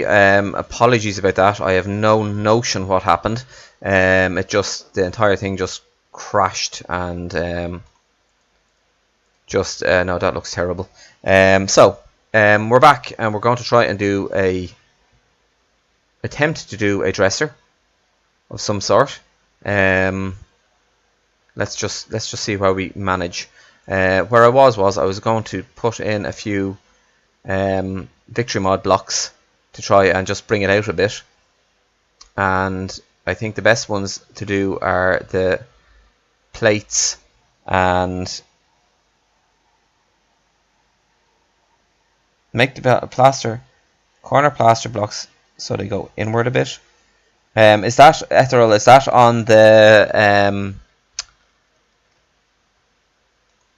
Apologies about that. I have no notion what happened. The entire thing just crashed and no, that looks terrible. We're back and we're going to try and do attempt to do a dresser of some sort. Let's just see how we manage. Where I was I was going to put in a few victory mod blocks to try and just bring it out a bit, and I think the best ones to do are the plates and make the corner plaster blocks so they go inward a bit. Is that Ethereal? Is that on the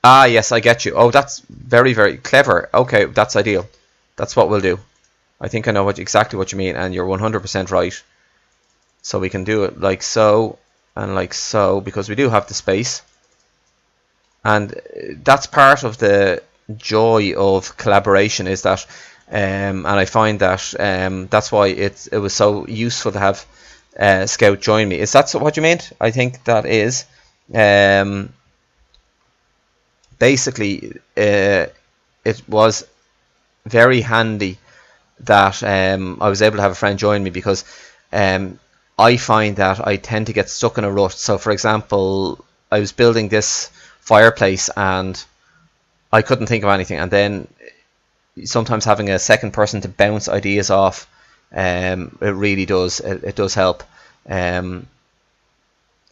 Ah, yes, I get you. Oh, that's very, very clever. Okay, that's ideal. That's what we'll do. I think I know exactly what you mean, and you're 100% right. So we can do it like so and like so, because we do have the space. And that's part of the joy of collaboration, is that, and I find that that's why it was so useful to have Scout join me. Is that what you meant? I think that is. Basically, it was very handy that I was able to have a friend join me, because I find that I tend to get stuck in a rut. So, for example, I was building this fireplace and I couldn't think of anything, and then sometimes having a second person to bounce ideas off, it really does. It does help.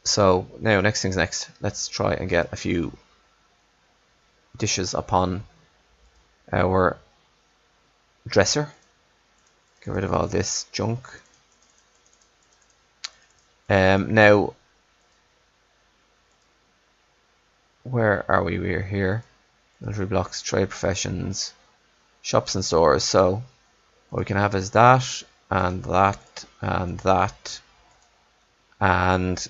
So now, next thing's next. Let's try and get a few dishes upon our dresser. Get rid of all this junk. Now, where are we? We're here. Military blocks, trade professions, shops and stores. So what we can have is that, and that, and that, and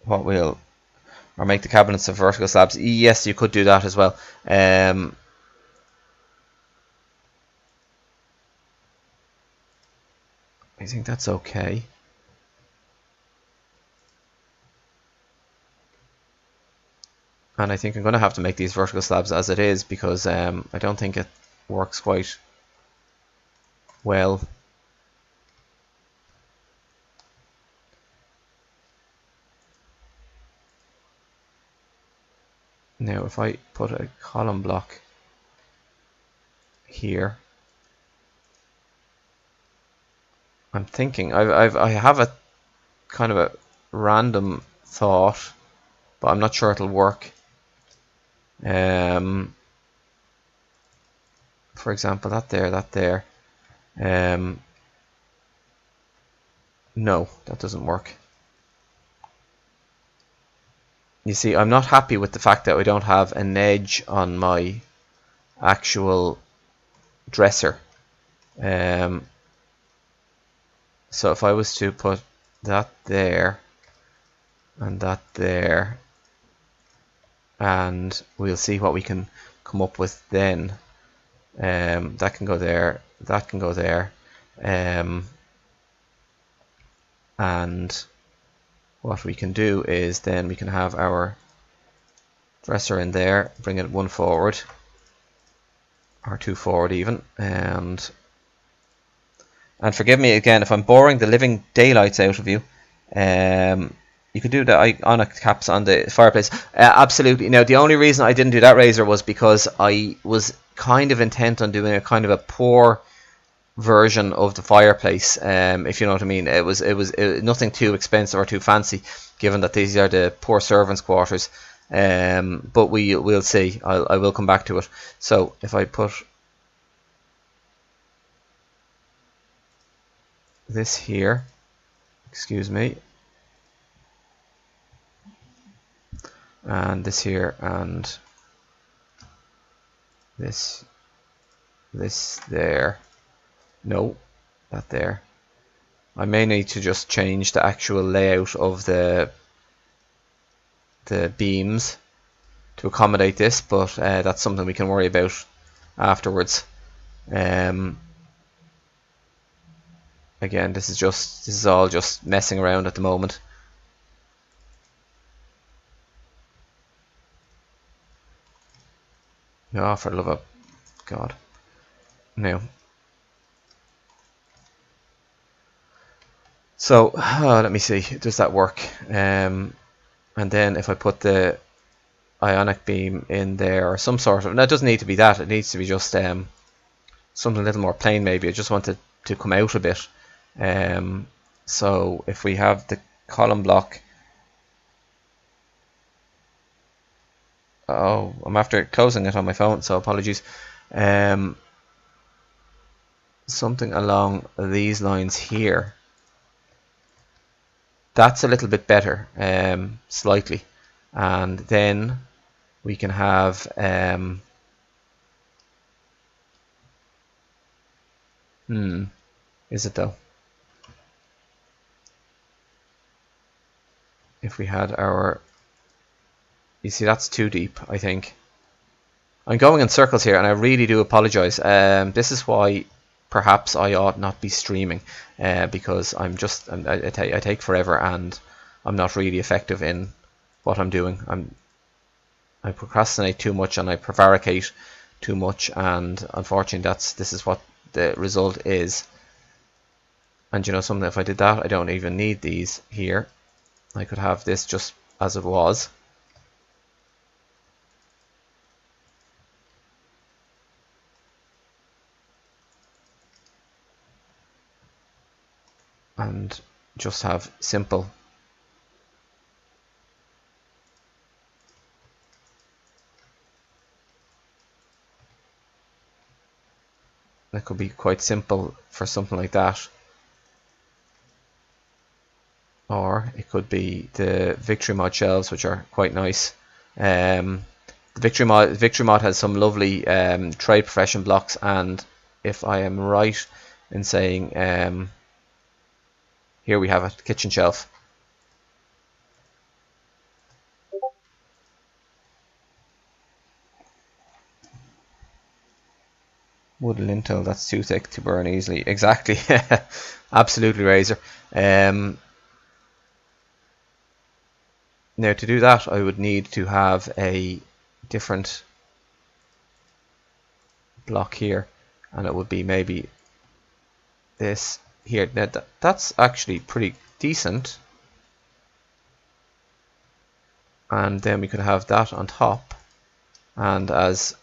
what we'll, or make the cabinets of vertical slabs. Yes, you could do that as well. I think that's okay. And I think I'm going to have to make these vertical slabs as it is, because I don't think it works quite well. Now, if I put a column block here, I'm thinking I have a kind of a random thought, but I'm not sure it'll work. For example, that there. No, that doesn't work. You see, I'm not happy with the fact that we don't have an edge on my actual dresser. So if I was to put that there and that there, and we'll see what we can come up with then. That can go there, that can go there, and what we can do is then we can have our dresser in there, bring it one forward or two forward even, and forgive me again if I'm boring the living daylights out of you. You could do the Ionic caps on the fireplace. Absolutely. Now, the only reason I didn't do that, Razor, was because I was kind of intent on doing a kind of a poor version of the fireplace, if you know what I mean. It was nothing too expensive or too fancy, given that these are the poor servants' quarters. But we'll see. I will come back to it. So if I put this here, excuse me, and this here, and this there. No, that there. I may need to just change the actual layout of the beams to accommodate this, but that's something we can worry about afterwards. Again, this is all just messing around at the moment. Oh, for the love of God. Now. So, let me see. Does that work? And then if I put the ionic beam in there, or some sort of... No, it doesn't need to be that. It needs to be just something a little more plain, maybe. I just want it to come out a bit. So if we have the column block... Oh, I'm after closing it on my phone, so apologies. Something along these lines here. That's a little bit better, slightly. And then we can have... is it though? If we had our... You see, that's too deep, I think. I'm going in circles here, and I really do apologize. This is why perhaps I ought not be streaming, because I take forever, and I'm not really effective in what I'm doing. I procrastinate too much, and I prevaricate too much, and unfortunately, this is what the result is. And you know something? If I did that, I don't even need these here. I could have this just as it was. And just have simple that could be quite simple for something like that, or it could be the Victory Mod shelves, which are quite nice. The Victory Mod has some lovely trade profession blocks, and if I am right in saying, here we have a kitchen shelf. Wood lintel, that's too thick to burn easily. Exactly. Absolutely, Razor. Now to do that, I would need to have a different block here, and it would be maybe this here. Now that's actually pretty decent, and then we could have that on top, and as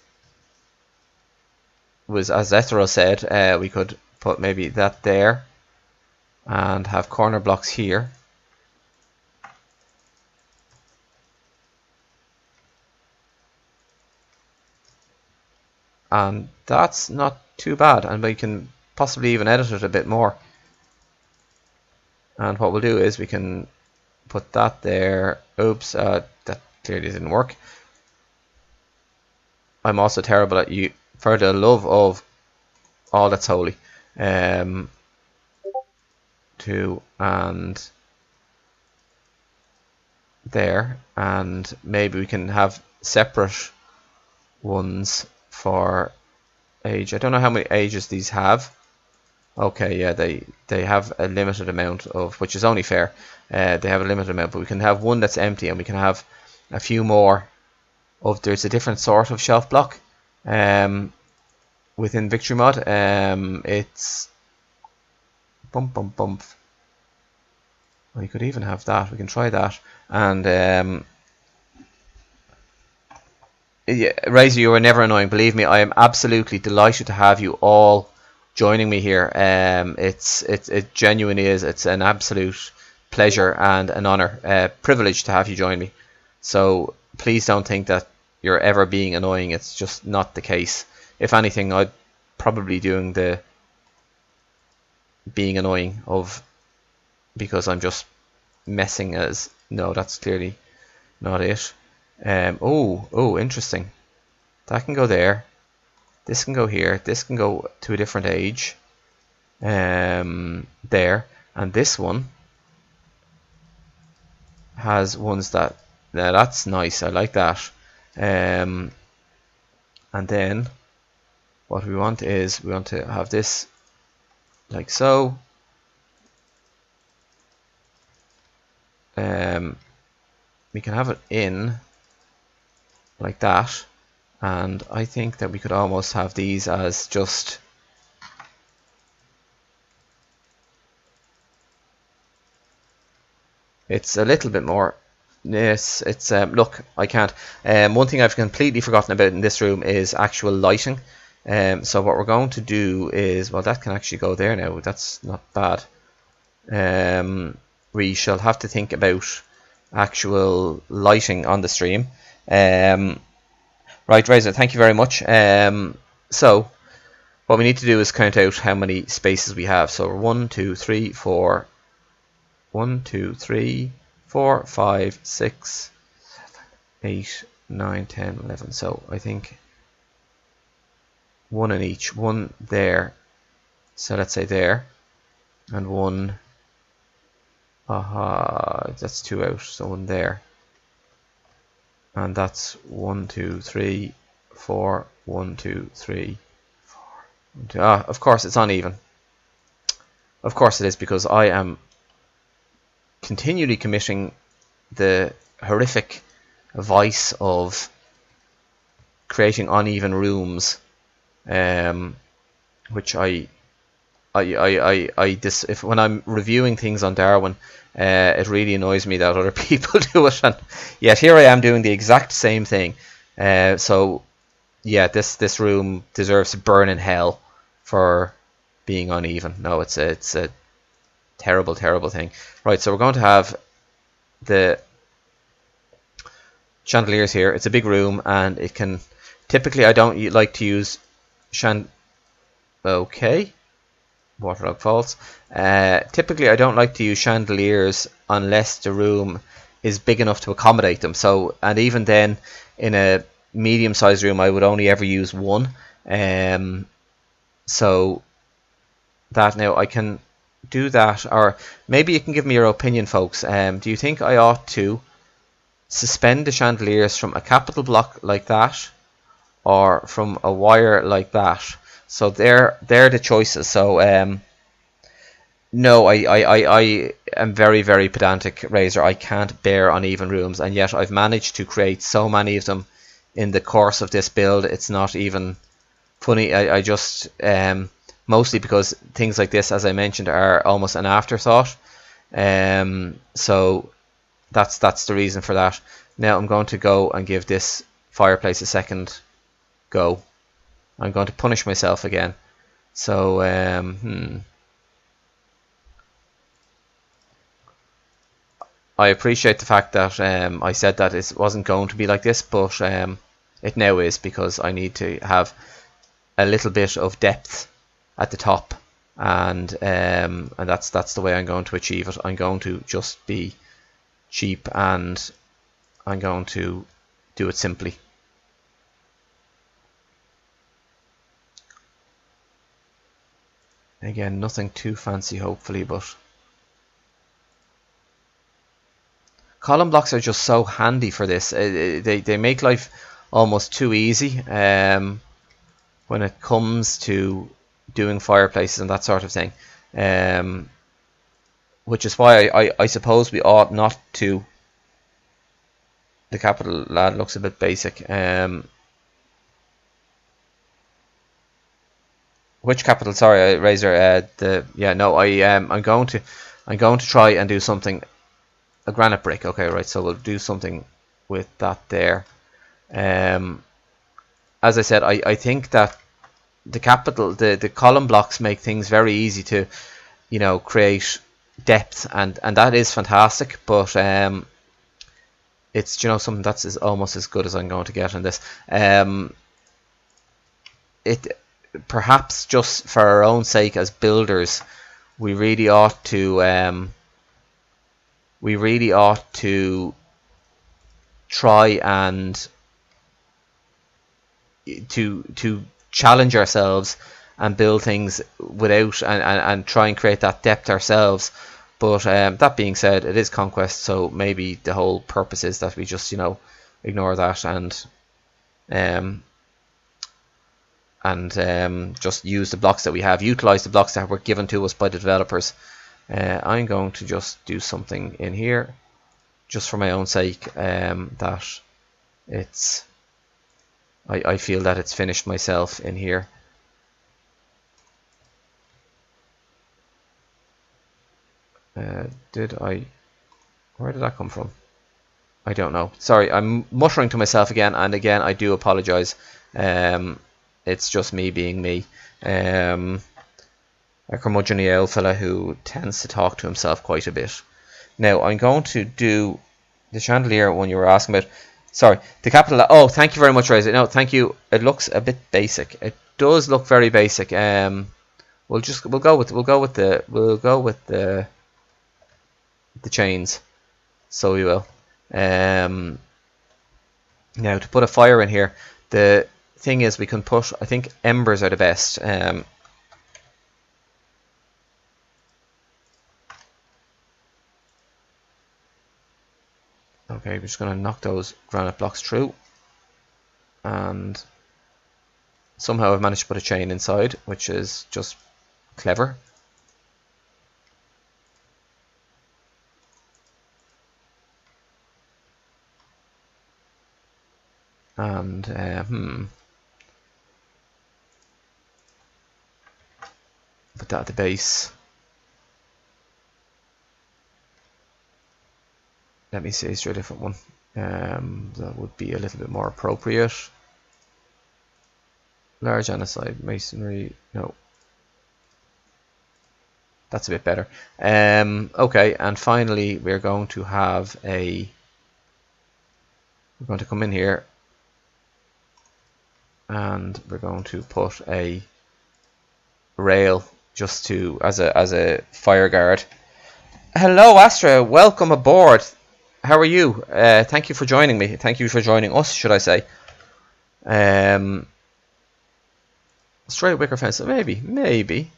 Ethero said, we could put maybe that there and have corner blocks here, and that's not too bad, and we can possibly even edit it a bit more. And what we'll do is we can put that there. Oops, that clearly didn't work. I'm also terrible at you for the love of all that's holy. 2 and there, and maybe we can have separate ones for age. I don't know how many ages these have. Okay, yeah, they have a limited amount of, which is only fair. They have a limited amount, but we can have one that's empty, and we can have a few more of. There's a different sort of shelf block within Victory Mod. It's bump. We could even have that. We can try that. And yeah, Razor, you are never annoying. Believe me, I am absolutely delighted to have you all joining me here. It genuinely is. It's an absolute pleasure and an honor, privilege to have you join me. So please don't think that you're ever being annoying. It's just not the case. If anything, I'd probably doing the being annoying of, because I'm just messing as... No, that's clearly not it. Oh, interesting. That can go there. This can go here. This can go to a different age. There. And this one has ones that... Now that's nice. I like that. And then what we want is we want to have this like so. we can have it in like that, and I think that we could almost have these as just it's a little bit more. Yes, it's look, I can't. One thing I've completely forgotten about in this room is actual lighting. So what we're going to do is, well, that can actually go there now. That's not bad. We shall have to think about actual lighting on the stream. Right, Razor, thank you very much. So what we need to do is count out how many spaces we have. So 1, 2, 3, 4. 1, 2, 3, 4, 5, 6, 7, 8, 9, 10, 11. So I think one in each. One there. So let's say there. And one. That's 2 out. So one there. And that's 1, 2, 3, 4. 1, 2, 3, 4. 1, 2. Of course it's uneven. Of course it is, because I am continually committing the horrific vice of creating uneven rooms, which if when I'm reviewing things on Darwin, it really annoys me that other people do it, and yet here I am doing the exact same thing. So yeah, this room deserves to burn in hell for being uneven. No, it's a terrible thing. Right, so we're going to have the chandeliers here. It's a big room, and it can typically, I don't like to use okay, waterlogged false. Typically I don't like to use chandeliers unless the room is big enough to accommodate them. So, and even then, in a medium sized room I would only ever use one. So that, now I can do that, or maybe you can give me your opinion, folks. Do you think I ought to suspend the chandeliers from a capital block like that, or from a wire like that? So they're the choices. So no, I am very pedantic, Razor. I can't bear uneven rooms, and yet I've managed to create so many of them in the course of this build. It's not even funny. I just mostly because things like this, as I mentioned, are almost an afterthought. So that's the reason for that. Now I'm going to go and give this fireplace a second go. I'm going to punish myself again. So I appreciate the fact that I said that it wasn't going to be like this, but it now is, because I need to have a little bit of depth at the top, and that's the way I'm going to achieve it. I'm going to just be cheap, and I'm going to do it simply. Again, nothing too fancy, hopefully, but column blocks are just so handy for this. They make life almost too easy when it comes to doing fireplaces and that sort of thing. Which is why I suppose we ought not to. The capital lad looks a bit basic. Which capital? Sorry, Razor. I'm going to try and do something. A granite brick. Okay, right. So we'll do something with that there. As I said, I think that the column blocks make things very easy to, create depth, and that is fantastic. But it's something that's almost as good as I'm going to get in this. It perhaps just for our own sake as builders, we really ought to try and to challenge ourselves and build things without and try and create that depth ourselves. But that being said, it is Conquest, so maybe the whole purpose is that we just ignore that and just use the blocks that we have, utilize the blocks that were given to us by the developers. I'm going to just do something in here. just for my own sake, that it's I feel that it's finished myself in here. Where did that come from? I don't know. Sorry, I'm muttering to myself again, and again I do apologise. It's just me being me. A curmudgeon-y old fella who tends to talk to himself quite a bit. Now I'm going to do the chandelier one you were asking about. Sorry, the capital. Oh, thank you very much, Razor. No, thank you. It looks a bit basic. It does look very basic. We'll go with the chains. So we will. Now to put a fire in here, the thing is we can put, I think embers are the best. Okay, we're just going to knock those granite blocks through, and somehow I've managed to put a chain inside, which is just clever. And put that at the base. Let me see, is there a different one? That would be a little bit more appropriate. Large andesite masonry. No, that's a bit better. Okay, and finally we're going to have we're going to come in here, and we're going to put a rail just to as a fire guard. Hello, Astra. Welcome aboard. How are you? Thank you for joining me. Thank you for joining us, should I say? Straight wicker fence. Maybe.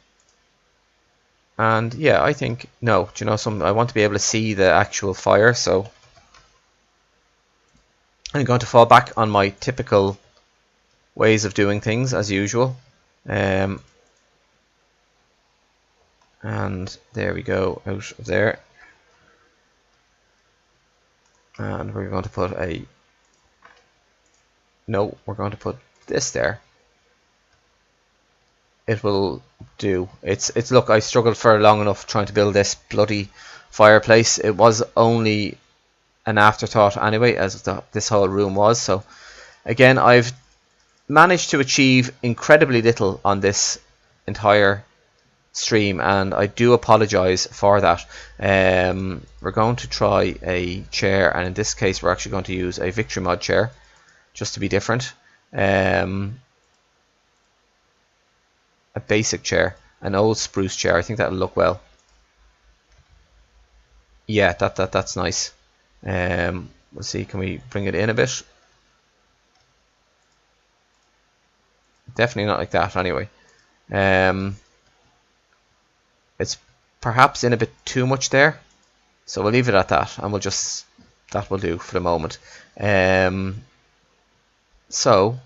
And yeah, I think no. Do you know, I want to be able to see the actual fire, so I'm going to fall back on my typical ways of doing things as usual. And there we go, out of there. And we're going to put we're going to put this there. It will do. It's look, I struggled for long enough trying to build this bloody fireplace. It was only an afterthought anyway, as this whole room was. So again, I've managed to achieve incredibly little on this entire stream, and I do apologize for that. We're going to try a chair, and in this case we're actually going to use a victory mod chair just to be different. A basic chair, an old spruce chair. I think that'll look well. Yeah, that's nice. Let's see, can we bring it in a bit? Definitely not like that anyway. It's perhaps in a bit too much there, so we'll leave it at that, and that will do for the moment. So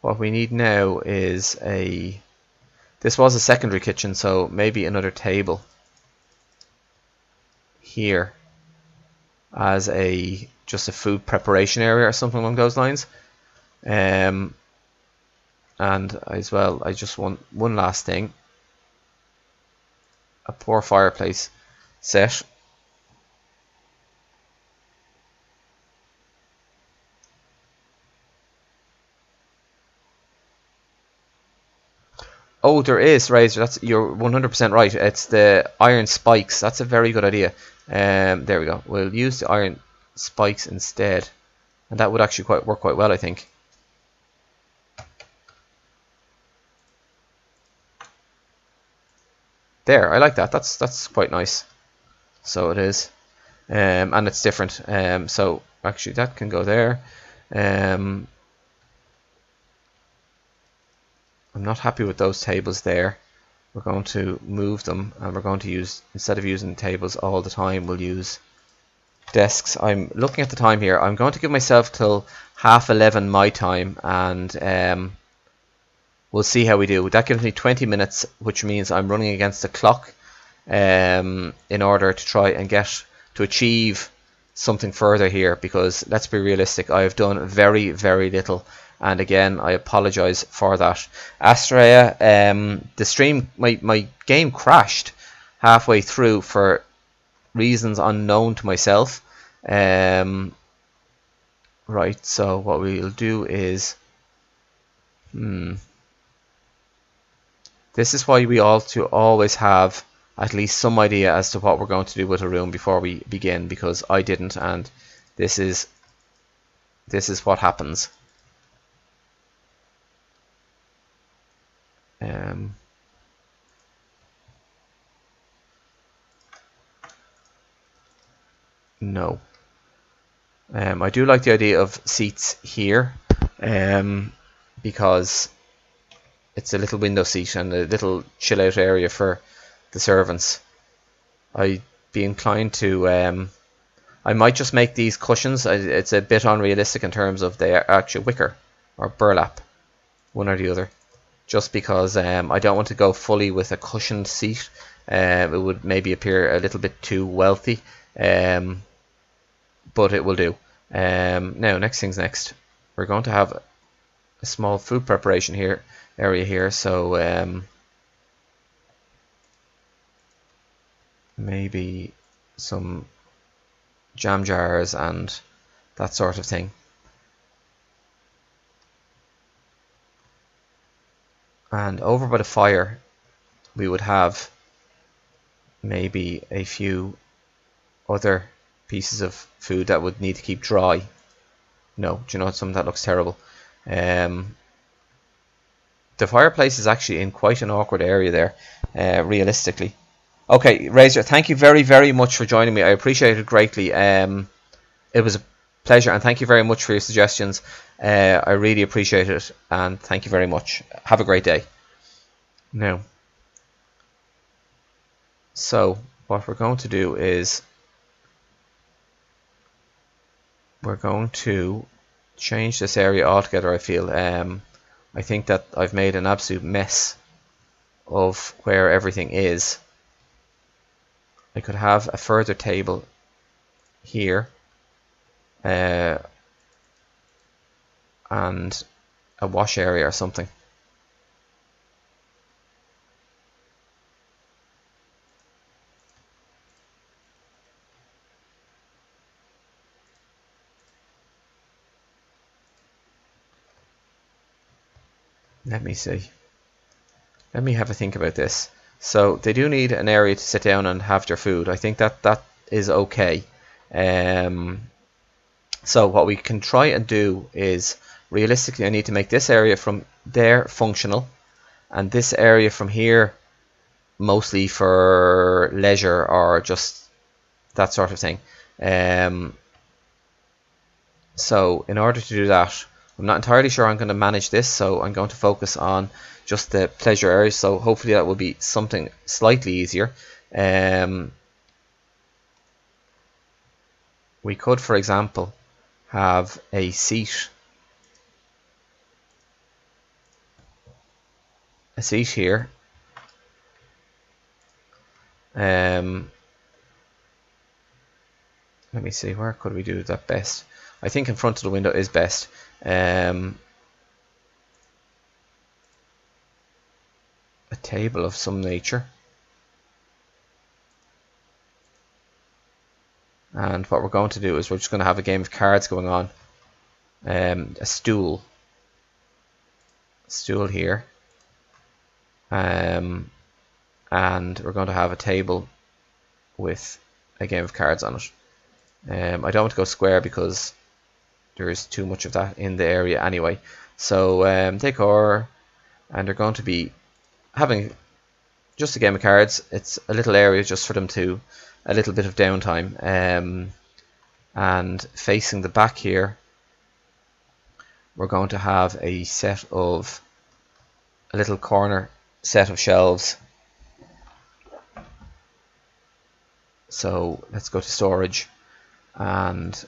what we need now is this was a secondary kitchen, so maybe another table here as just a food preparation area or something along those lines. And as well, I just want one last thing. A poor fireplace set. Oh, there is, Razor. You're 100% right. It's the iron spikes. That's a very good idea. There we go. We'll use the iron spikes instead, and that would actually work quite well, I think. There, I like that. That's quite nice. So it is, and it's different. So actually, that can go there. I'm not happy with those tables there. We're going to move them, and we're going to use, instead of using tables all the time, we'll use desks. I'm looking at the time here. I'm going to give myself till 11:30 my time, and we'll see how we do. That gives me 20 minutes, which means I'm running against the clock in order to try and achieve something further here, because let's be realistic, I have done very, very little, and again I apologize for that. Astrea, the stream, my game crashed halfway through for reasons unknown to myself. Right, so what we'll do is this is why we ought to always have at least some idea as to what we're going to do with a room before we begin, because I didn't, and this is what happens. No. I do like the idea of seats here, because it's a little window seat and a little chill out area for the servants. I'd be inclined to I might just make these cushions. It's a bit unrealistic in terms of the actual wicker or burlap, one or the other, just because I don't want to go fully with a cushioned seat. It would maybe appear a little bit too wealthy, but it will do. Now, next thing's next. We're going to have a small food preparation area here, so maybe some jam jars and that sort of thing. And over by the fire we would have maybe a few other pieces of food that would need to keep dry. No, do you know what? Some of that looks terrible. The fireplace is actually in quite an awkward area there, realistically. Okay, Razor, thank you very, very much for joining me. I appreciate it greatly. It was a pleasure, and thank you very much for your suggestions. I really appreciate it, and thank you very much. Have a great day. Now, so what we're going to do is we're going to change this area altogether, I feel. I think that I've made an absolute mess of where everything is. I could have a further table here, and a wash area or something. Let me see. Let me have a think about this. So they do need an area to sit down and have their food. I think that is okay. So what we can try and do is, realistically, I need to make this area from there functional, and this area from here mostly for leisure or just that sort of thing. So in order to do that, I'm not entirely sure I'm going to manage this, so I'm going to focus on just the pleasure area, so hopefully that will be something slightly easier. We could, for example, have a seat here. Let me see, where could we do that best? I think in front of the window is best. A table of some nature. And what we're going to do is we're just going to have a game of cards going on. A stool here. And we're going to have a table with a game of cards on it. I don't want to go square because there is too much of that in the area anyway. So decor, and they're going to be having just a game of cards. It's a little area just for them to a little bit of downtime. And facing the back here, we're going to have a little corner set of shelves. So let's go to storage, and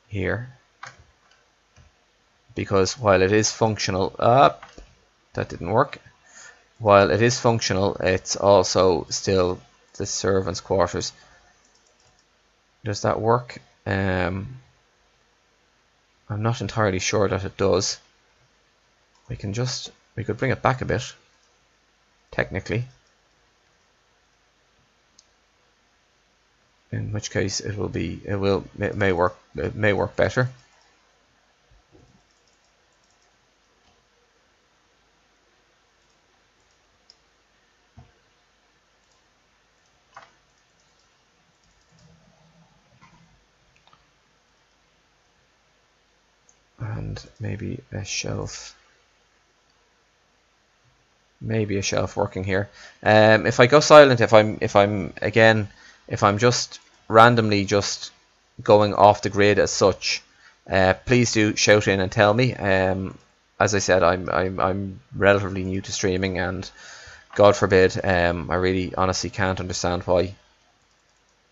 here, because while it is functional, that didn't work. While it is functional, it's also still the servants' quarters. Does that work? I'm not entirely sure that it does. We could bring it back a bit, technically. In which case it may work better. And maybe a shelf. Maybe a shelf working here. If I go silent, if I'm just randomly just going off the grid as such, please do shout in and tell me. As I said, I'm relatively new to streaming, and God forbid, I really honestly can't understand why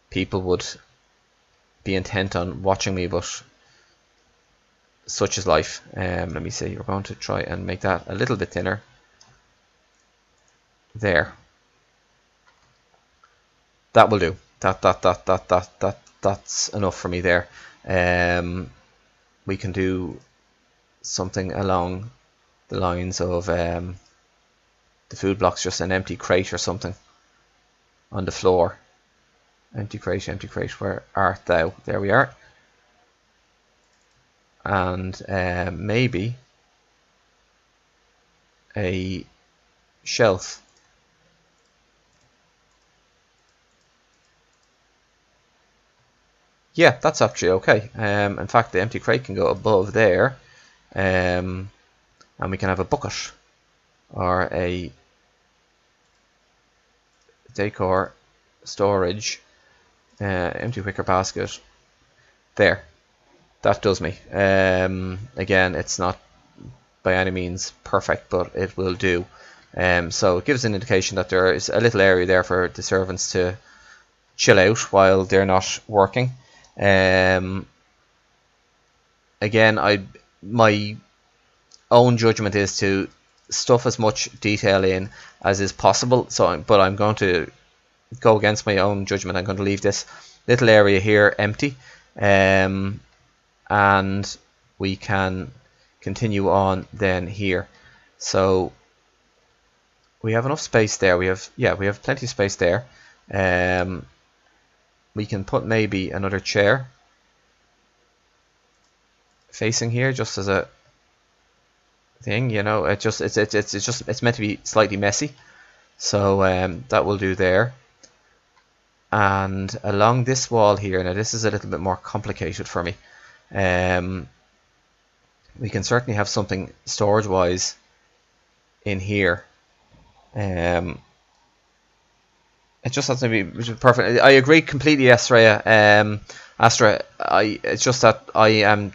people would be intent on watching me, but such is life. Let me see. We're going to try and make that a little bit thinner. There. That will do. That's enough for me there. We can do something along the lines of the food blocks, just an empty crate or something on the floor. Empty crate, where art thou? There we are. And maybe a shelf. Yeah, that's actually okay. In fact, the empty crate can go above there, and we can have a bucket or a decor storage empty wicker basket. There, that does me. Again, it's not by any means perfect, but it will do. So it gives an indication that there is a little area there for the servants to chill out while they're not working. Again, my own judgment is to stuff as much detail in as is possible. But I'm going to go against my own judgment. I'm going to leave this little area here empty, and we can continue on then here. So we have enough space there. We have plenty of space there. We can put maybe another chair facing here just as a thing, you know. It's meant to be slightly messy, so that will do there. And along this wall here, now this is a little bit more complicated for me. We can certainly have something storage wise in here. It just has to be perfect. I agree completely, Astra. It's just that I'm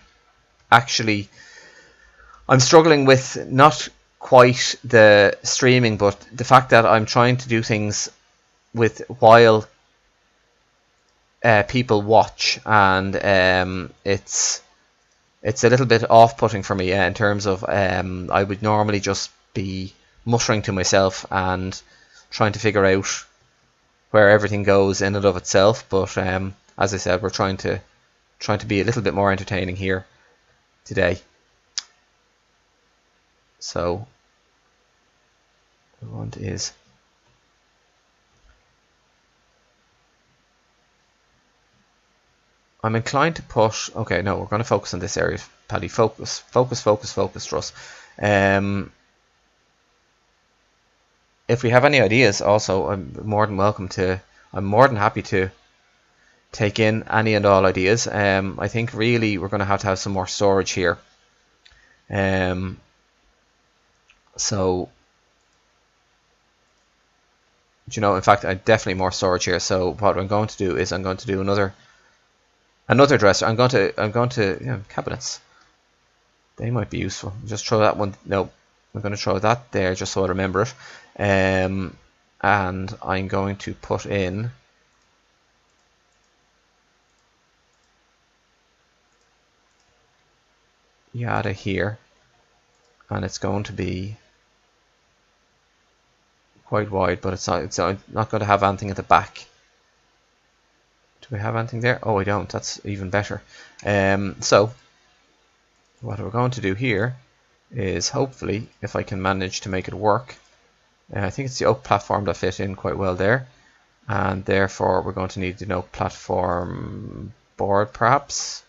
struggling with not quite the streaming, but the fact that I'm trying to do things while people watch, and it's a little bit off-putting for me in terms of I would normally just be muttering to myself and trying to figure out where everything goes in and of itself, but as I said, we're trying to be a little bit more entertaining here today. So what we want is I'm inclined to put, okay, no, we're going to focus on this area, Paddy. Focus, Druss. If we have any ideas, also, I'm more than happy to take in any and all ideas. I think really we're going to have some more storage here. So, you know, in fact, definitely more storage here. So what I'm going to do is I'm going to do another dresser. I'm going to cabinets. They might be useful. Just throw that one. No, I'm going to throw that there just so I remember it. And I'm going to put in yada here, and it's going to be quite wide, but it's not going to have anything at the back Do we have anything there? Oh, I don't. That's even better. So what we're going to do here is hopefully, if I can manage to make it work, I think it's the oak platform that fit in quite well there, and therefore we're going to need an oak platform board perhaps,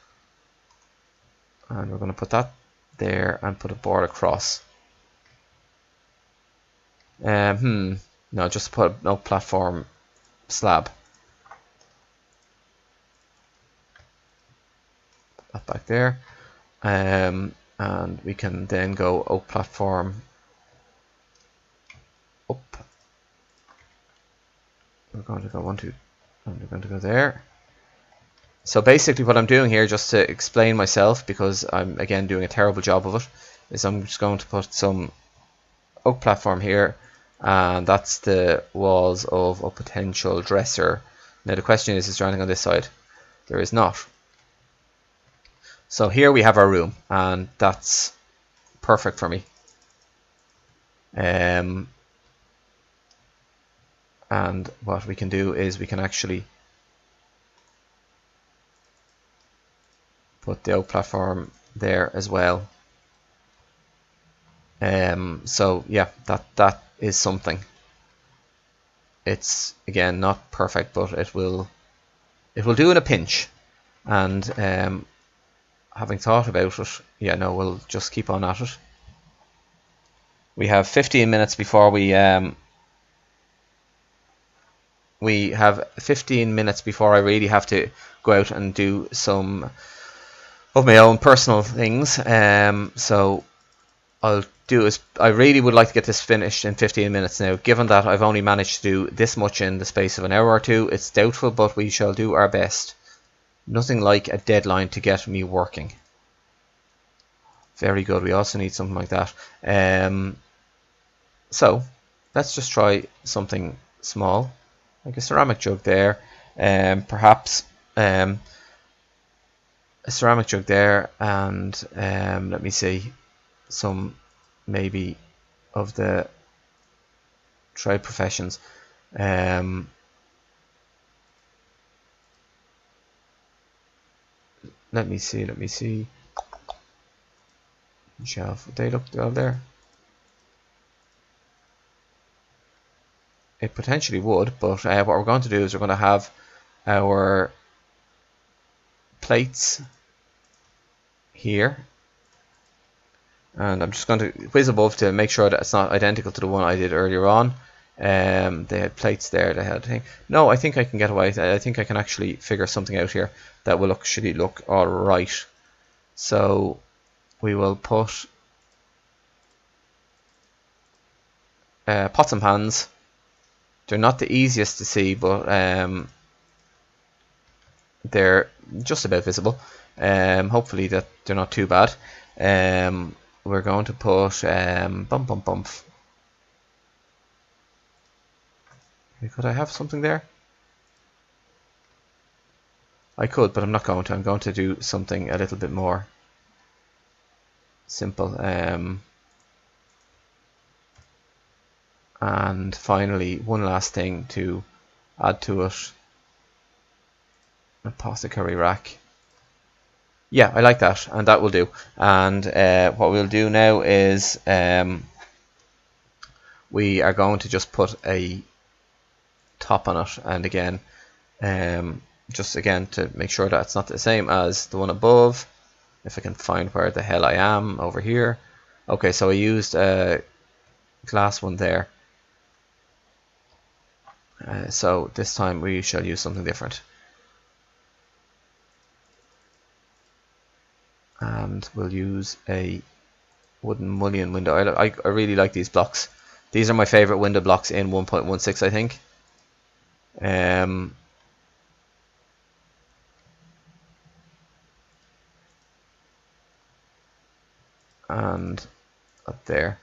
and we're going to put that there and put a board across. No, just put an oak platform slab. Put that back there, and we can then go oak platform up. We're going to go 1, 2, and we're going to go there. So basically what I'm doing here, just to explain myself, because I'm again doing a terrible job of it, is I'm just going to put some oak platform here, and that's the walls of a potential dresser. Now the question is there anything on this side? There is not. So here we have our room, and that's perfect for me. And what we can do is we can actually put the oak platform there as well. So yeah, that is something. It's again not perfect, but it will do in a pinch. And having thought about it, yeah, no, we'll just keep on at it. We have 15 minutes before we have 15 minutes before I really have to go out and do some of my own personal things. So I'll do is I really would like to get this finished in 15 minutes now. Given that I've only managed to do this much in the space of an hour or two, it's doubtful, but we shall do our best. Nothing like a deadline to get me working. Very good. We also need something like that. So let's just try something small, like a ceramic jug there. Perhaps a ceramic jug there, and let me see, some maybe of the trade professions. Let me see. Shelf, they look well there. It potentially would, but what we're going to do is we're going to have our plates here, and I'm just going to whiz above to make sure that it's not identical to the one I did earlier on. They had plates there. They had a thing. No, I think I can get away. I think I can actually figure something out here that will actually look all right. So we will put pots and pans. They're not the easiest to see, but they're just about visible. Hopefully that they're not too bad. We're going to put bump. Could I have something there? I could, but I'm not going to. I'm going to do something a little bit more simple. And finally, one last thing to add to it. Apothecary rack. Yeah, I like that, and that will do. And what we'll do now is we are going to just put a top on it, and again, just again to make sure that it's not the same as the one above. If I can find where the hell I am over here. Okay, so I used a glass one there. So this time we shall use something different. And we'll use a wooden mullion window. I really like these blocks. These are my favorite window blocks in 1.16, I think. And up there.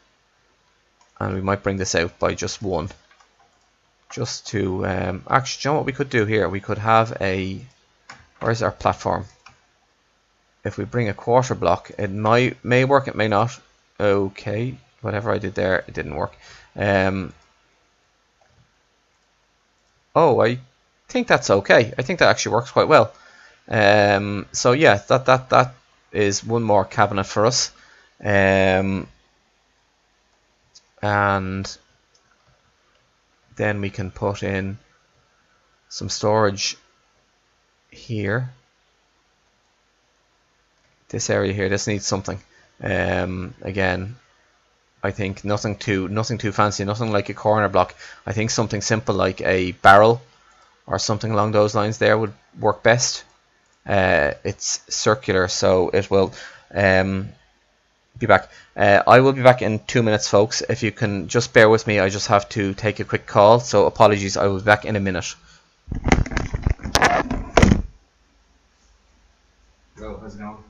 And we might bring this out by just one. Just to actually, do you know what we could do here? We could have a, where's our platform? If we bring a quarter block, it may work, it may not. Okay, whatever I did there, it didn't work. Oh, I think that's okay. I think that actually works quite well. So yeah, that is one more cabinet for us. And then we can put in some storage here. This area here, this needs something. Again, I think nothing too fancy, nothing like a corner block. I think something simple like a barrel or something along those lines there would work best. It's circular, so it will be back. I will be back in 2 minutes, folks. If you can just bear with me, I just have to take a quick call, so apologies. I will be back in a minute. Hello, how's it going?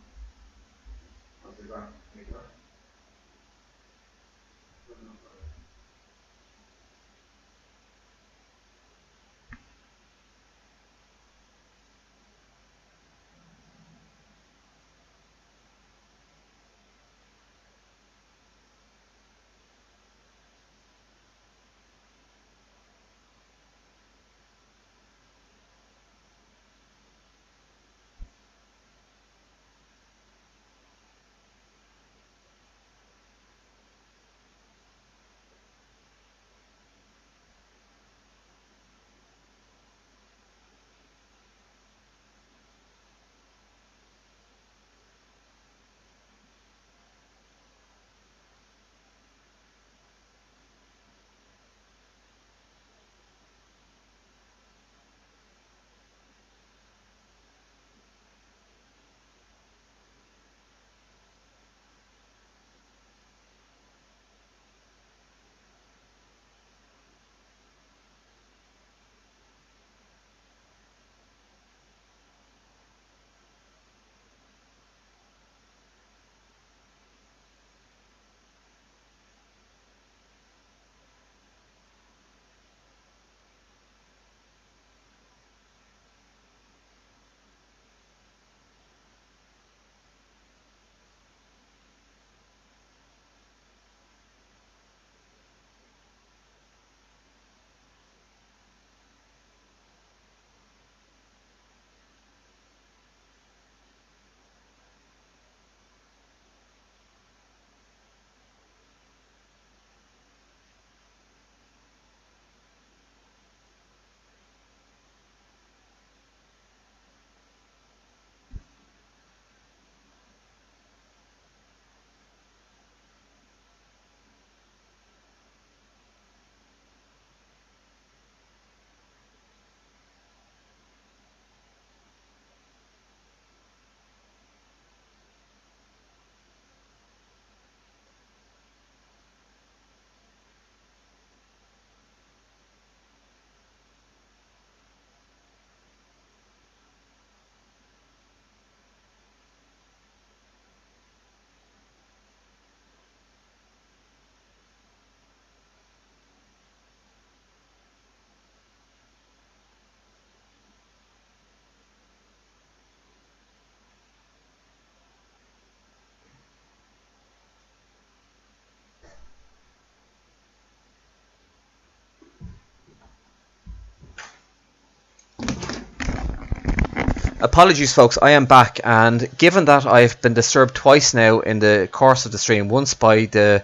Apologies, folks, I am back, and given that I've been disturbed twice now in the course of the stream, once by the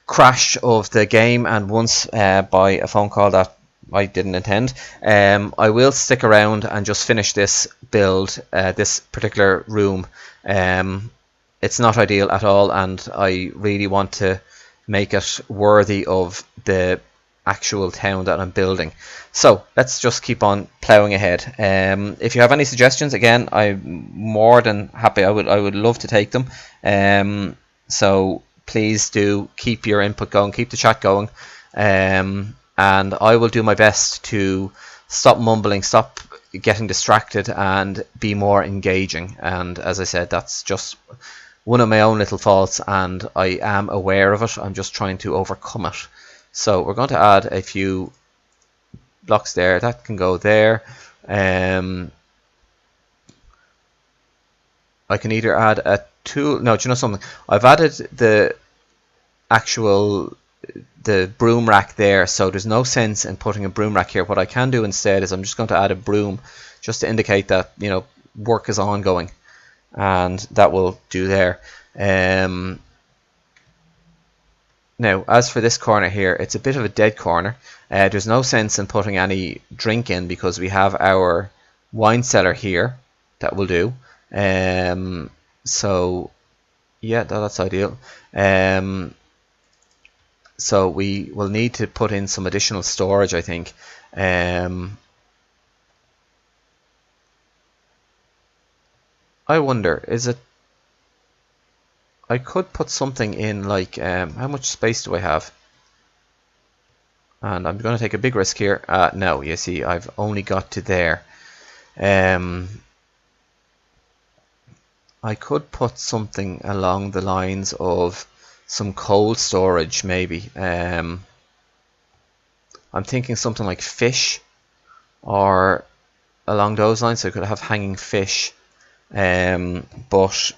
crash of the game and once by a phone call that I didn't intend, I will stick around and just finish this build, this particular room. It's not ideal at all, and I really want to make it worthy of the actual town that I'm building. So let's just keep on ploughing ahead. If you have any suggestions, again, I'm more than happy. I would love to take them. So please do keep your input going, keep the chat going, and I will do my best to stop mumbling, stop getting distracted, and be more engaging. And as I said, that's just one of my own little faults, and I am aware of it. I'm just trying to overcome it. So we're going to add a few blocks there. That can go there. I can either add a tool. No, do you know something? I've added the actual the broom rack there, so there's no sense in putting a broom rack here. What I can do instead is I'm just going to add a broom just to indicate that, you know, work is ongoing, and that will do there. Now, as for this corner here, it's a bit of a dead corner. There's no sense in putting any drink in because we have our wine cellar here. That will do. So, yeah, that's ideal. So we will need to put in some additional storage, I think. I wonder, is it... I could put something in like, how much space do I have? And I'm going to take a big risk here. No, you see, I've only got to there. I could put something along the lines of some cold storage, maybe. I'm thinking something like fish, or along those lines. So I could have hanging fish. But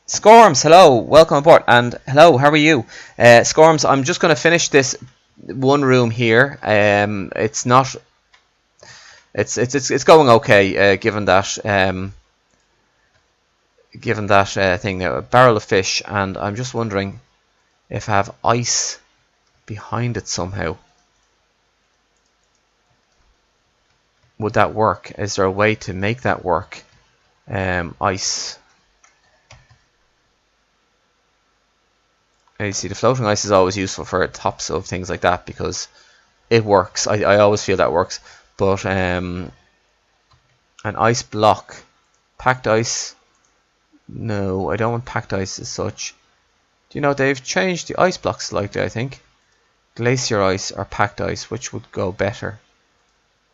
Scorms, hello, welcome aboard, and hello, how are you? Scorms, I'm just going to finish this one room here. It's not, it's going okay, given that thing there, a barrel of fish, and I'm just wondering if I have ice behind it somehow. Would that work? Is there a way to make that work? Ice. You see, the floating ice is always useful for tops of things like that because it works. I always feel that works. But an ice block, packed ice. No, I don't want packed ice as such. Do you know they've changed the ice blocks slightly? I think glacier ice or packed ice, which would go better?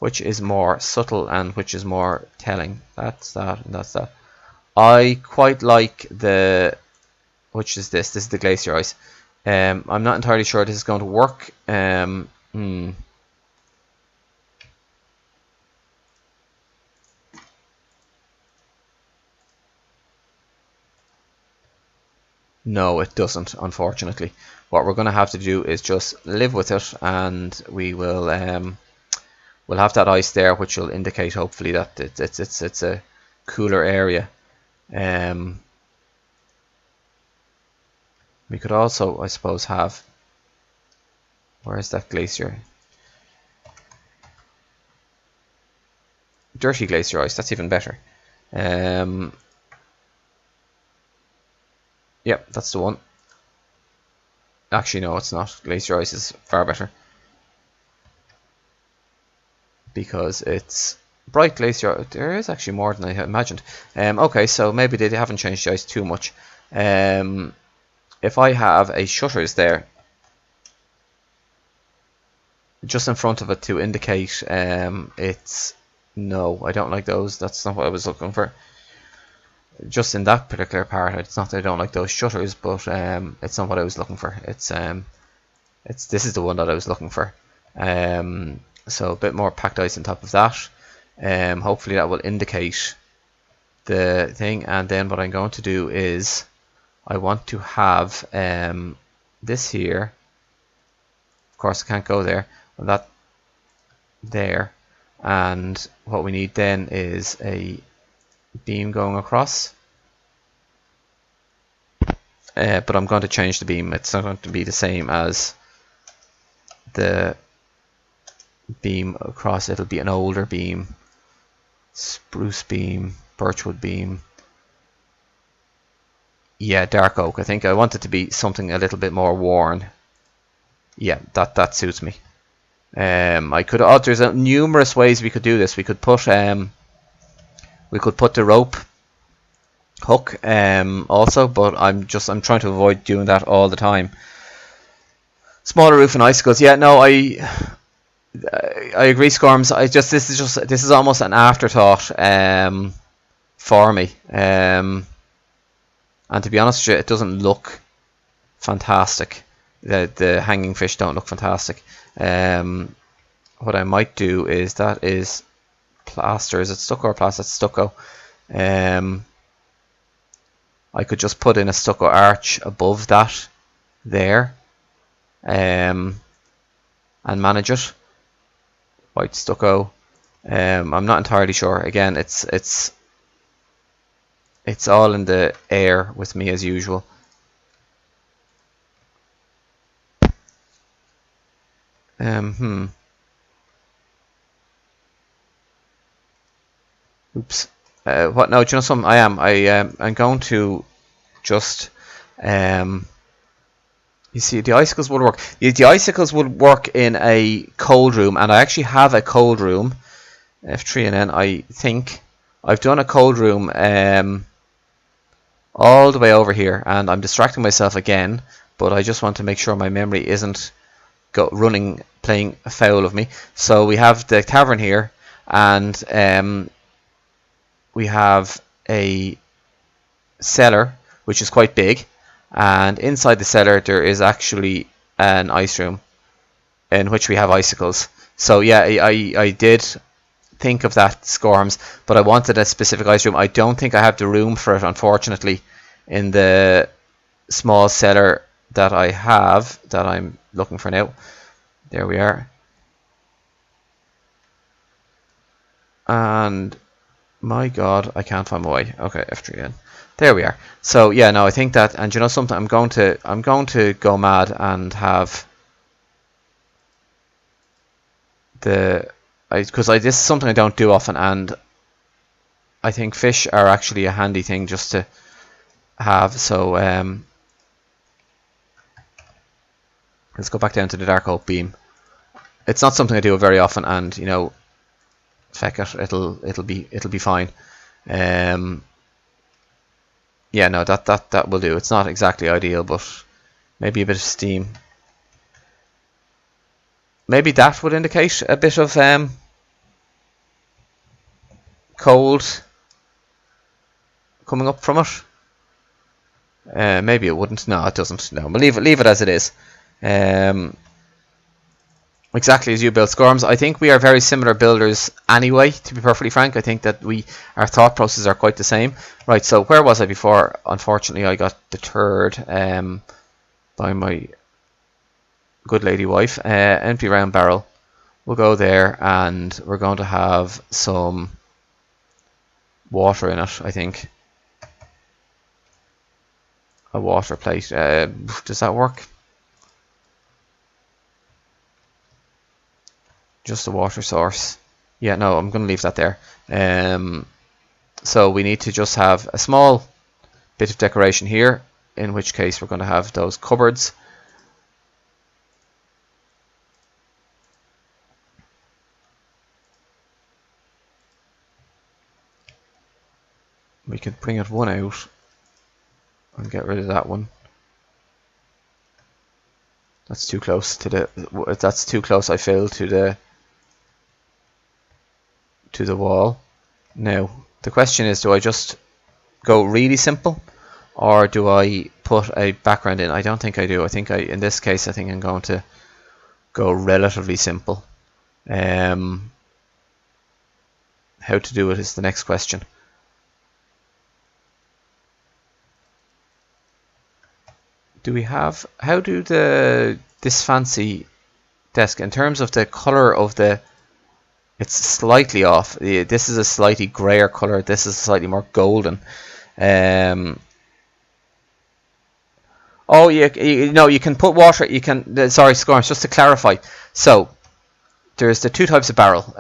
Which is more subtle and which is more telling? That's that and that's that. I quite like the... Which is this? This is the glacier ice. I'm not entirely sure this is going to work. No, it doesn't, unfortunately. What we're going to have to do is just live with it, and we will we'll have that ice there, which will indicate hopefully that it's a cooler area. We could also, I suppose, have... Where is that glacier? Dirty glacier ice, that's even better. Yep, that's the one. Actually, no, it's not. Glacier ice is far better. Because it's bright glacier. There is actually more than I imagined. Okay, so maybe they haven't changed the ice too much. If I have a shutters there just in front of it to indicate it's... No, I don't like those. That's not what I was looking for. Just in that particular part, it's not that I don't like those shutters, but it's not what I was looking for. This is the one that I was looking for. So a bit more packed ice on top of that. Hopefully that will indicate the thing. And then what I'm going to do is I want to have this here. Of course, I can't go there. Well, that there. And what we need then is a beam going across. But I'm going to change the beam. It's not going to be the same as the beam across. It'll be an older beam. Spruce beam, birchwood beam. Yeah, dark oak. I think I want it to be something a little bit more worn. Yeah, that suits me. I could... Oh, there's numerous ways we could do this. We could put the rope hook also, but I'm trying to avoid doing that all the time. Smaller roof and icicles. Yeah, no, I agree, Scorms. This is almost an afterthought for me. And to be honest with you, it doesn't look fantastic. The hanging fish don't look fantastic. What I might do is that is plaster. Is it stucco or plaster? It's stucco. I could just put in a stucco arch above that there. and manage it. White stucco. I'm not entirely sure. Again, it's all in the air with me as usual. Oops. What? No, do you know something? I'm going to just. You see, the icicles would work. The icicles would work in a cold room, and I actually have a cold room. F3 and N. I think I've done a cold room all the way over here, and I'm distracting myself again. But I just want to make sure my memory isn't playing foul of me. So we have the tavern here, and we have a cellar which is quite big, and inside the cellar there is actually an ice room in which we have icicles. So yeah, I did think of that, Scorms, but I wanted a specific ice room. I don't think I have the room for it, unfortunately, in the small cellar that I have, that I'm looking for now. There we are. And my god, I can't find my way. Okay, F3N. There we are. So yeah, no, I think that, and you know something, I'm going to go mad and have because this is something I don't do often, and I think fish are actually a handy thing just to have. So let's go back down to the dark oak beam. It's not something I do very often, and you know, feck it, it'll be fine. Yeah, no, that will do. It's not exactly ideal, but maybe a bit of steam. Maybe that would indicate a bit of cold coming up from it. Maybe it wouldn't. No, it doesn't. No, we'll leave it as it is. Exactly as you build, Scorms. I think we are very similar builders anyway, to be perfectly frank. I think that our thought processes are quite the same. Right, so where was I before? Unfortunately, I got deterred by my good lady wife. Empty round barrel. We'll go there, and we're going to have some water in it, I think. A water plate. Does that work? Just a water source. Yeah, no, I'm going to leave that there. So we need to just have a small bit of decoration here, in which case we're going to have those cupboards. We could bring it one out and get rid of that one. That's too close to the. That's too close. I feel to the wall. Now the question is, do I just go really simple, or do I put a background in? I don't think I do. I think in this case, I think I'm going to go relatively simple. How to do it is the next question. Do we have, how do this fancy desk, in terms of the color of the, it's slightly off. This is a slightly grayer color. This is slightly more golden. Oh, you know, you can put water. You can. Sorry, Scorns. Just to clarify. So there's the two types of barrel.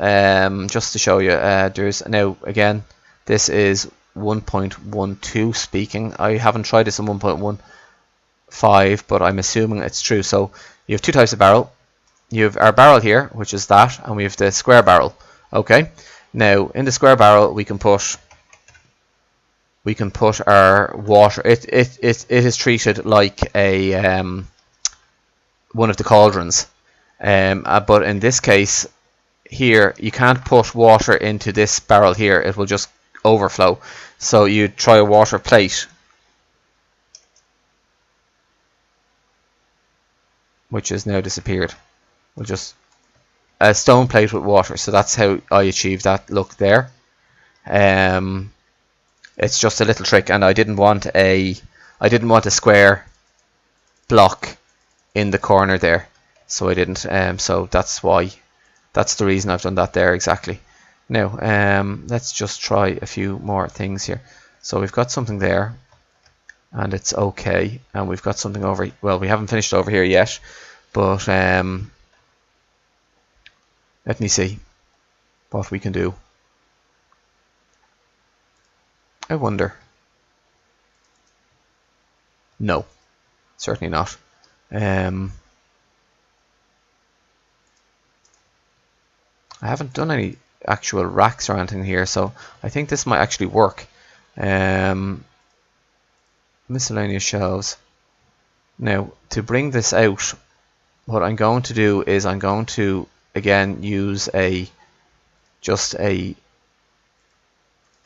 Just to show you. There's now again. This is 1.12 speaking. I haven't tried this in 1.15, but I'm assuming it's true. So you have two types of barrel. You have our barrel here, which is that, and we have the square barrel. Okay. Now in the square barrel, we can put our water. It is treated like a one of the cauldrons, but in this case here you can't put water into this barrel here. It will just overflow. So you try a water plate, which has now disappeared. We'll just a stone plate with water. So that's how I achieved that look there. It's just a little trick, and I didn't want a square block in the corner there, so I didn't. So that's why. That's the reason I've done that there exactly. Now, let's just try a few more things here. So we've got something there, and it's okay. And we've got something over. Well, we haven't finished over here yet, but let me see what we can do. I wonder. No, certainly not. I haven't done any actual racks or anything here, so I think this might actually work. Miscellaneous shelves. Now, to bring this out, what I'm going to do is I'm going to again use just a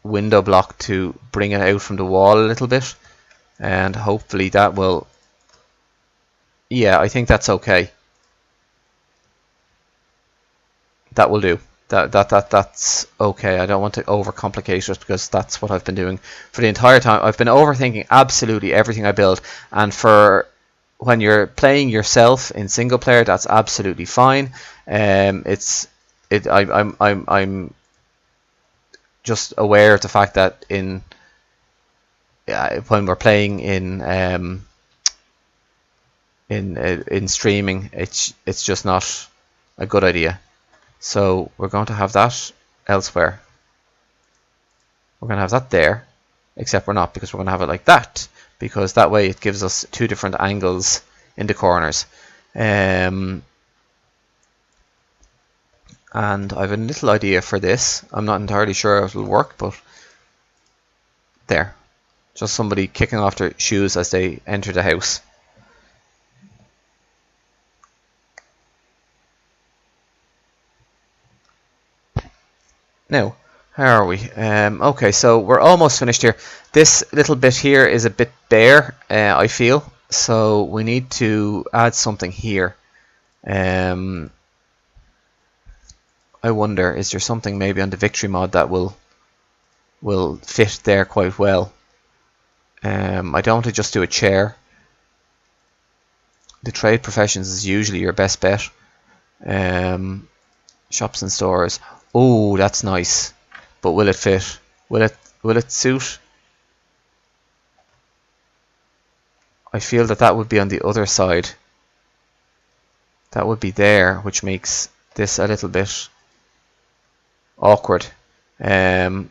window block to bring it out from the wall a little bit, and hopefully that will, yeah, I think that's okay. That will do. That's okay. I don't want to overcomplicate it, because that's what I've been doing for the entire time. I've been overthinking absolutely everything I build, and for when you're playing yourself in single player, that's absolutely fine. I'm just aware of the fact that when we're playing in streaming, it's just not a good idea. So we're going to have that elsewhere. We're going to have that there, except we're not, because we're going to have it like that, because that way it gives us two different angles in the corners. And I have a little idea for this. I'm not entirely sure if it'll work, but there. Just somebody kicking off their shoes as they enter the house. Now, how are we? Okay, so we're almost finished here. This little bit here is a bit bare, I feel. So we need to add something here. I wonder, is there something maybe on the victory mod that will fit there quite well? I don't want to just do a chair. The trade professions is usually your best bet. Shops and stores. Oh, that's nice. But will it fit? Will it suit? I feel that would be on the other side. That would be there, which makes this a little bit awkward. If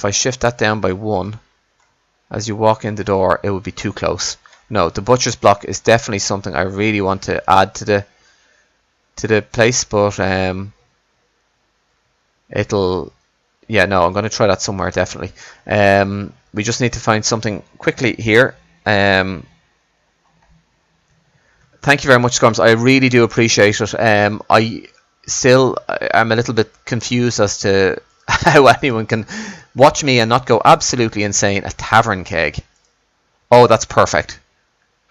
I shift that down by 1, as you walk in the door, it would be too close. No, the butcher's block is definitely something I really want to add to the place, but yeah, no, I'm going to try that somewhere definitely. We just need to find something quickly here. Thank you very much, Scrums. I really do appreciate it. I'm a little bit confused as to how anyone can watch me and not go absolutely insane. A tavern keg. Oh, that's perfect.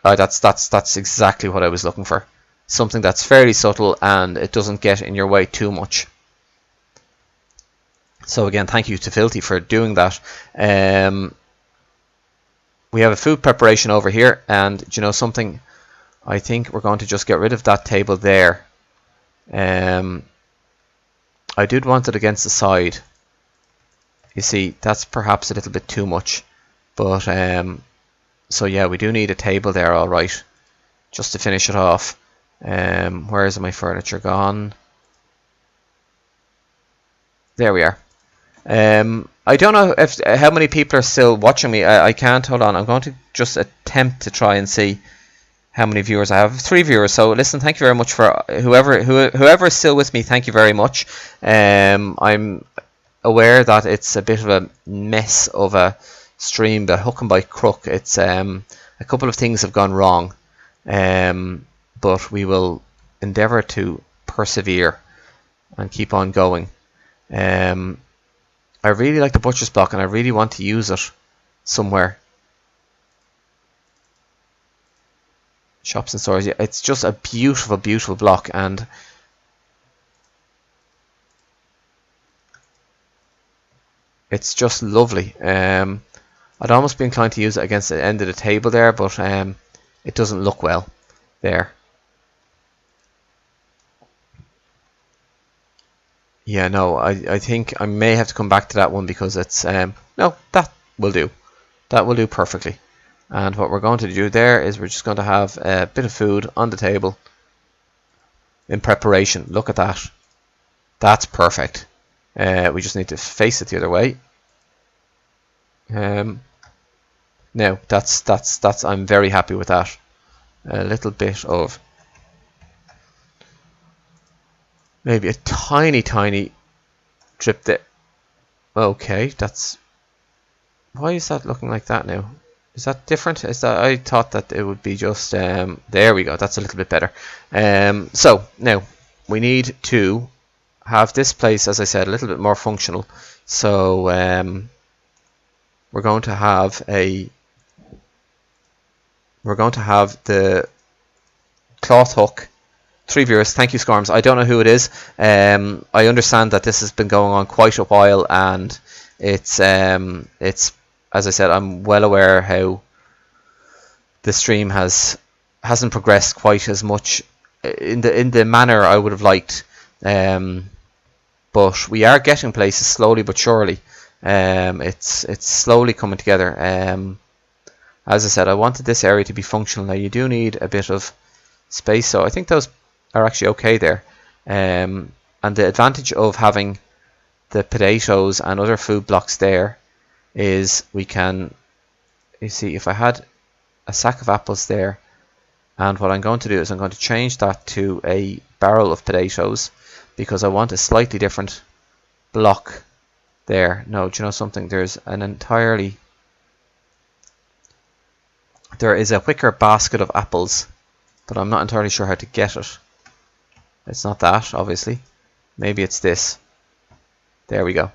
That's exactly what I was looking for. Something that's fairly subtle and it doesn't get in your way too much. So again, thank you to Filthy for doing that. We have a food preparation over here, and do you know something? I think we're going to just get rid of that table there. I did want it against the side. You see, that's perhaps a little bit too much. But, so yeah, we do need a table there, alright. Just to finish it off. Where is my furniture gone? There we are. I don't know how many people are still watching me. I can't. Hold on. I'm going to just attempt to try and see how many viewers I have. 3 viewers. So listen, thank you very much for whoever is still with me. Thank you very much. I'm aware that it's a bit of a mess of a stream, but hook and by crook, it's a couple of things have gone wrong. But we will endeavour to persevere and keep on going. I really like the butcher's block and I really want to use it somewhere. Shops and stores, yeah, it's just a beautiful, beautiful block, and it's just lovely. I'd almost be inclined to use it against the end of the table there, but it doesn't look well. There. Yeah, no, I think I may have to come back to that one because it's no, that will do. That will do perfectly. And what we're going to do there is we're just going to have a bit of food on the table in preparation. Look at that. That's perfect. We just need to face it the other way. No, that's I'm very happy with that. A little bit of maybe a tiny drip there. Okay, that's why is that looking like that now? Is that different? Is that I thought that it would be just there we go. That's a little bit better. So now we need to have this place, as I said, a little bit more functional. So we're going to have the cloth hook. 3 viewers, thank you, Scorms. I don't know who it is. I understand that this has been going on quite a while, and it's as I said, I'm well aware how the stream hasn't progressed quite as much in the manner I would have liked. But we are getting places slowly but surely. It's slowly coming together. As I said, I wanted this area to be functional. Now you do need a bit of space, so I think those are actually okay there. And the advantage of having the potatoes and other food blocks there is we can, you see, if I had a sack of apples there, and what I'm going to do is I'm going to change that to a barrel of potatoes because I want a slightly different block there. No, do you know something? There is a wicker basket of apples, but I'm not entirely sure how to get it. It's not that, obviously. Maybe it's this. There we go.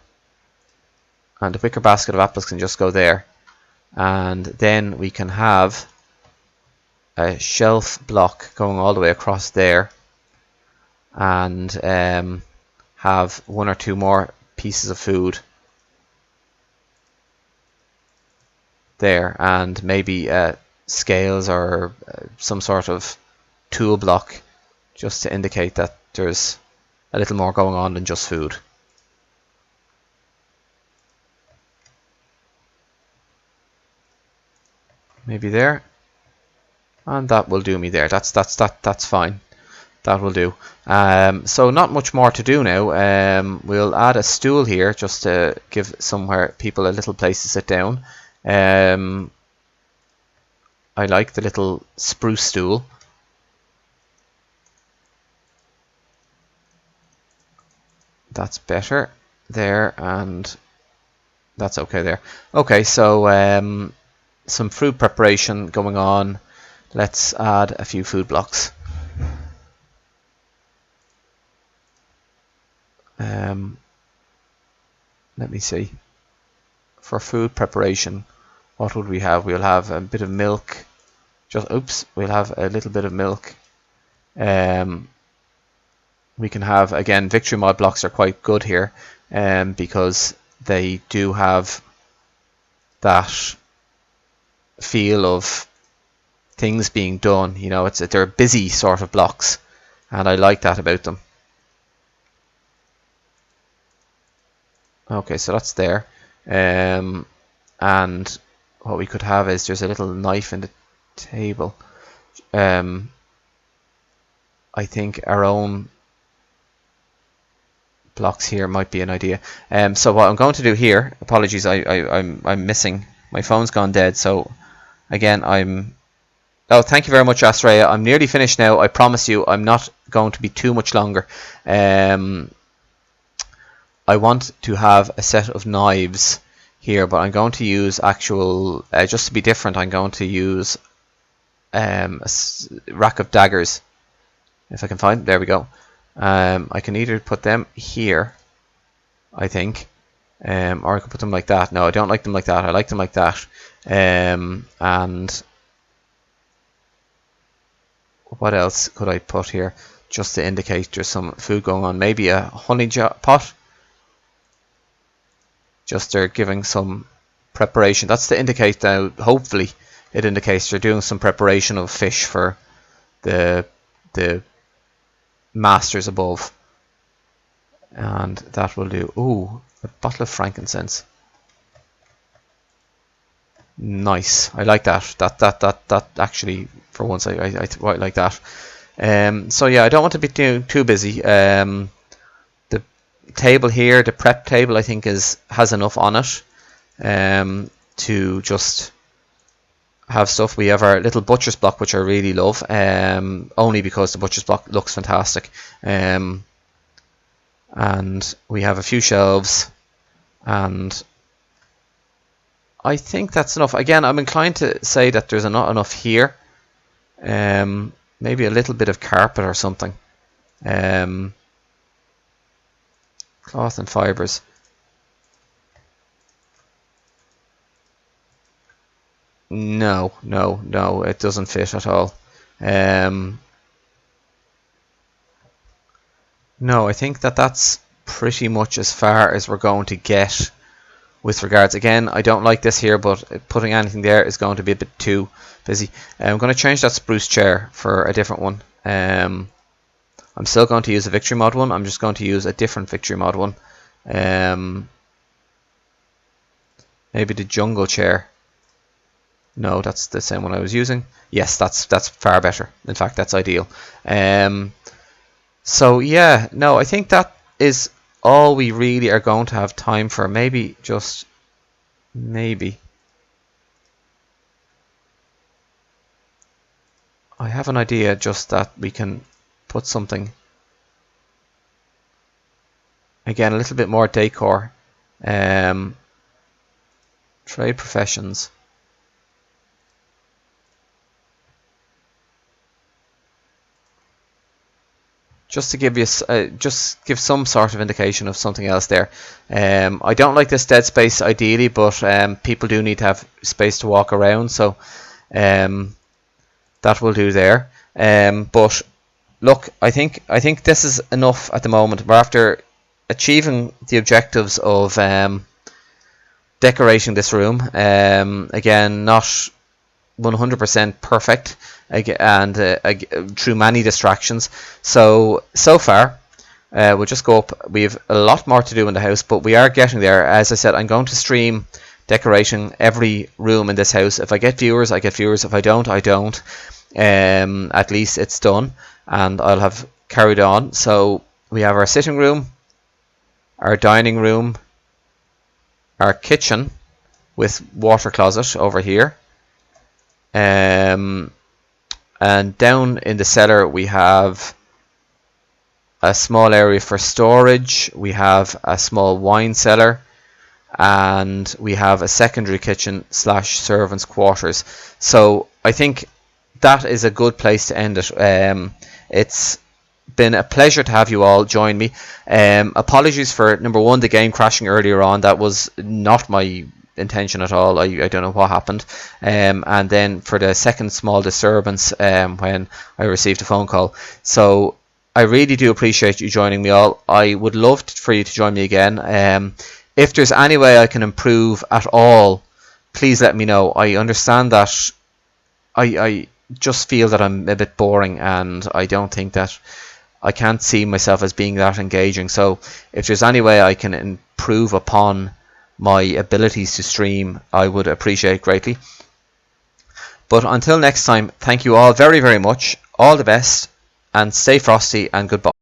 And the wicker basket of apples can just go there. And then we can have a shelf block going all the way across there. And have 1 or 2 more pieces of food there. And maybe scales or some sort of tool block just to indicate that there's a little more going on than just food. Maybe there, and that will do me there. That's fine. That will do. So not much more to do now. We'll add a stool here just to give people a little place to sit down. I like the little spruce stool. That's better there, and that's okay there. Okay, so some food preparation going on. Let's add a few food blocks. Let me see. For food preparation, what would we have? We'll have a bit of milk. We'll have a little bit of milk. We can have, again, victory mod blocks are quite good here because they do have that feel of things being done. You know, they're busy sort of blocks, and I like that about them. Okay, so that's there. And what we could have is there's a little knife in the table. I think our own blocks here might be an idea. So what I'm going to do here, apologies, I'm missing. My phone's gone dead. So again, oh, thank you very much, Astrea. I'm nearly finished now. I promise you, I'm not going to be too much longer. I want to have a set of knives here, but I'm going to use actual, just to be different, I'm going to use a rack of daggers. If I can find, there we go. I can either put them here, I think, or I can put them like that. No, I don't like them like that. I like them like that. And what else could I put here just to indicate there's some food going on? Maybe a honey pot. Just they're giving some preparation. That's to indicate now, hopefully it indicates they're doing some preparation of fish for the masters above, and that will do. Ooh, a bottle of frankincense. Nice. I like that. That actually, for once, I quite like that. So yeah, I don't want to be too busy. The table here, the prep table, I think has enough on it to just have stuff. We have our little butcher's block, which I really love, only because the butcher's block looks fantastic. And we have a few shelves, and I think that's enough. Again, I'm inclined to say that there's not enough here. Maybe a little bit of carpet or something. Cloth and fibres. No, it doesn't fit at all. No, I think that's pretty much as far as we're going to get with regards. Again, I don't like this here, but putting anything there is going to be a bit too busy. I'm going to change that spruce chair for a different one. I'm still going to use a victory mod one. I'm just going to use a different victory mod one. Maybe the jungle chair. No, that's the same one I was using. Yes, that's far better. In fact, that's ideal. So yeah, no, I think that is all we really are going to have time for. Maybe I have an idea, just that we can put something, again, a little bit more decor. Trade professions. Just to give you, just give some sort of indication of something else there. I don't like this dead space ideally, but people do need to have space to walk around, so that will do there. But look, I think this is enough at the moment. We're after achieving the objectives of decorating this room. Again, not 100% perfect, and through many distractions. So far, we'll just go up. We have a lot more to do in the house, but we are getting there. As I said, I'm going to stream decorating every room in this house. If I get viewers, I get viewers. If I don't, I don't. At least it's done, and I'll have carried on. So we have our sitting room, our dining room, our kitchen with water closet over here. And down in the cellar we have a small area for storage, we have a small wine cellar, and we have a secondary kitchen / servants' quarters. So I think that is a good place to end it. It's been a pleasure to have you all join me. Apologies for, number one, the game crashing earlier on. That was not my intention at all. I don't know what happened. And then for the second small disturbance when I received a phone call. So I really do appreciate you joining me all. I would love for you to join me again. If there's any way I can improve at all, please let me know. I understand that I just feel that I'm a bit boring, and I don't think that I can't see myself as being that engaging. So if there's any way I can improve upon my abilities to stream, I would appreciate greatly. But until next time, thank you all very, very much. All the best, and stay frosty, and goodbye.